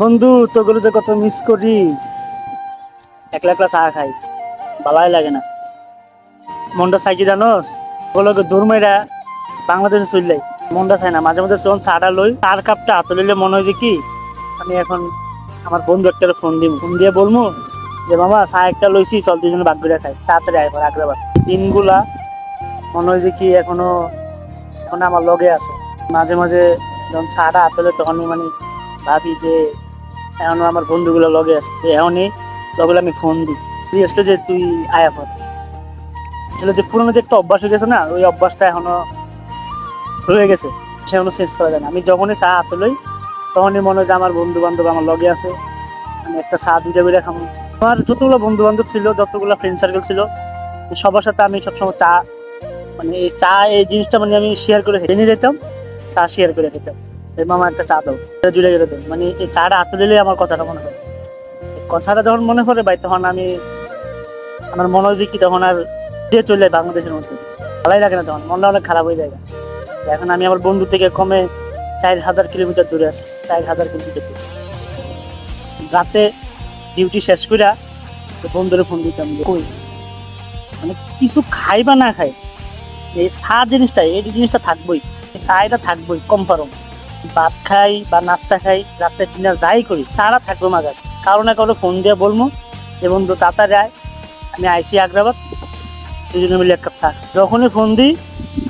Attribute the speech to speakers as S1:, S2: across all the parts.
S1: বন্ধু তোগুলো যে কত মিস করি। একলা একলা চা খাই, ভালাই লাগে না। মনটা চাই কি জানোস, ওগুলোকে দূর মেয়েরা বাংলাদেশে চললাই মনটা চাই না। মাঝে মাঝে যখন চাটা লই, চার কাপটা হাতে লইলে মনে হয় যে কি আমি এখন আমার বন্ধু একটা ফোন দিব, ফোন দিয়ে বলবো যে মামা চা একটা লইছি, চল দুজনে ভাগ করে খাই, তাড়াতাড়ি আয় আগ্রাবাদ। দিনগুলা মনে হয় যে কি এখনো এখনো আমার লগে আছে। মাঝে মাঝে যখন চাটা হাতে লই তখন মানে ভাবি যে এখনো আমার বন্ধুগুলো লগে আছে, এখনই লগে আমি ফোন দিই, তুই আসলে যে তুই আয়া পর। আসলে যে পুরোনো যে একটা অভ্যাস হয়ে গেছে না, ওই অভ্যাসটা এখনো রয়ে গেছে, সে এখনো চেঞ্জ করা যায় না। আমি যখনই চা হাতে লই তখনই মনে হয় যে আমার বন্ধু বান্ধব আমার লগে আছে, আমি একটা চা দুইটা করে খাবো। আমার যতগুলো বন্ধু বান্ধব ছিল, যতগুলো ফ্রেন্ড সার্কেল ছিল, সবার সাথে আমি সবসময় চা মানে এই চা এই জিনিসটা মানে আমি শেয়ার করে নিয়ে যেতাম, চা শেয়ার করে খেতাম। এই মামা একটা চা দাও, জুড়ে গেলে দেন, মানে এই চাটা হাতে দিলে আমার কথাটা মনে হয়। কথাটা যখন মনে পড়ে ভাই, তখন আমি আমার মনে হয় যে কি তখন আর যে চলে যায় বাংলাদেশের মধ্যে, ভালোই লাগে না, তখন মনটা অনেক খারাপ হয়ে যায়। এখন আমি আমার বন্ধু থেকে কমে 4,000 কিলোমিটার দূরে আছি, 4,000 কিলোমিটার দূরে। রাতে ডিউটি শেষ করে বন্ধুরে ফোন দিতাম যে কই, মানে কিছু খাই বা না খাই, এই চা জিনিসটা এই জিনিসটা থাকবোই, চা এটা থাকবোই কনফার্ম। ভাত খাই বা নাস্তা খাই, রাতে ডিনার যাই করি, চাটা থাকবো মাগার। কারো না কারো ফোন দিয়ে বলবো যে বন্ধু তাড়াতাড়ি আয়, আমি আইসি আগ্রাবাদ, দুজনে মিলে এক কাপ চা। যখনই ফোন দিই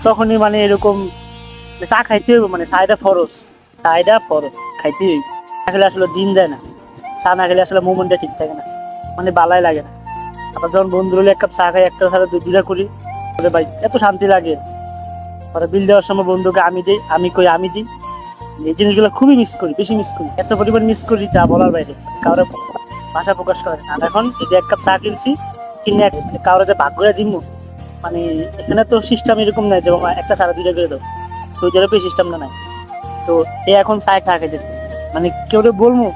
S1: তখনই মানে এরকম চা খাইতে হইব, মানে চাটা ফরজ, চাটা ফরজ খাইতে হইব। না খেলে আসলে দিন যায় না, চা না খেলে আসলে মোমেন্টটা ঠিক থাকে না, মানে বালাই লাগে না। আবার যখন বন্ধু হলে এক কাপ চা খাই, একটা সাথে দুটা করি, ভাই এত শান্তি লাগে। পরে বিল দেওয়ার সময় বন্ধুকে আমি দিই, আমি দিই। এই জিনিসগুলো খুবই মিস করি, বেশি মিস করি, এত পরিমাণ মিস করি যা বলার বাইরে, কারো ভাষা প্রকাশ করে না। এখন এই যে এক কাপ চা কিনছি, কিনে কারো যে ভাগ করে দিব, মানে এখানে তো সিস্টেম এরকম নাই যে একটা চা দুইটা করে দাও, সৌদি আরবে সিস্টেমটা নাই। তো এখন চা খা খাইতেছে, মানে কেউ বলবো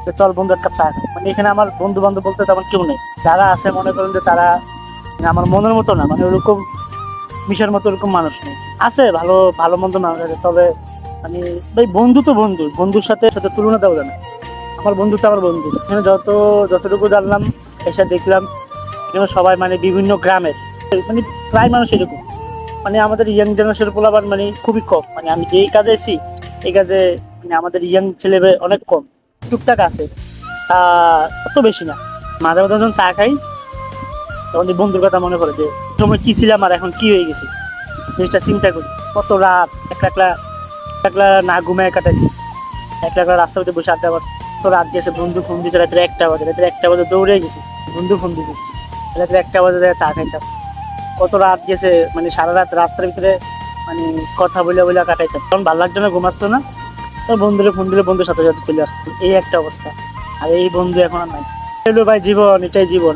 S1: যে চল বন্ধু এক কাপ চা খাই, মানে এখানে আমার বন্ধু বান্ধব বলতে তেমন কেউ নেই। যারা আছে মনে করেন যে তারা আমার মনের মতো না, মানে ওরকম মিশার মতো ওরকম মানুষ নেই। আছে ভালো ভালো মন্দ মানুষ আছে, তবে মানে ভাই বন্ধু তো বন্ধু, বন্ধুর সাথে সাথে তুলনা দেওয়া যায় না। আমার বন্ধু তো আমার বন্ধু। এখানে যতটুকু জানলাম, এসে দেখলাম এখানে সবাই মানে বিভিন্ন গ্রামের, মানে প্রায় মানুষ এরকম, মানে আমাদের ইয়াং জেনারেশনের পোলাপান মানে খুবই কম। মানে আমি যেই কাজে এসেছি এই কাজে মানে আমাদের ইয়াং ছেলে অনেক কম, টুকটাক আছে, তা অত বেশি না। মাঝে মাঝে যখন চা খাই তখন এই বন্ধুর কথা মনে পড়ে যে সময় কি ছিলাম আর এখন কি হয়ে গেছি, জিনিসটা চিন্তা করি। কত রাত একলা একলা একলা না ঘুমায় কাটাইছি, একলা একলা রাস্তার মধ্যে বসে আড্ডা মারছি। তো রাত গেছে, বন্ধু ফোন দিয়েছে রাত্রে 1টা বাজে, রাত্রে 1টা বাজে দৌড়ে গেছি, বন্ধু ফোন দিয়েছে রাত্রে 1টা বাজে চা খাইতাম। কত রাত গেছে, মানে সারা রাত রাস্তার ভিতরে মানে কথা বলে বলে কাটাইতাম। তখন ভালো লাগতো না, ঘুমাচ্তো না, তো বন্ধুরে ফোন দিলে বন্ধুর সাথে সাথে চলে আসতো, এই একটা অবস্থা। আর এই বন্ধু এখন আর নাই। ভাই জীবন, এটাই জীবন।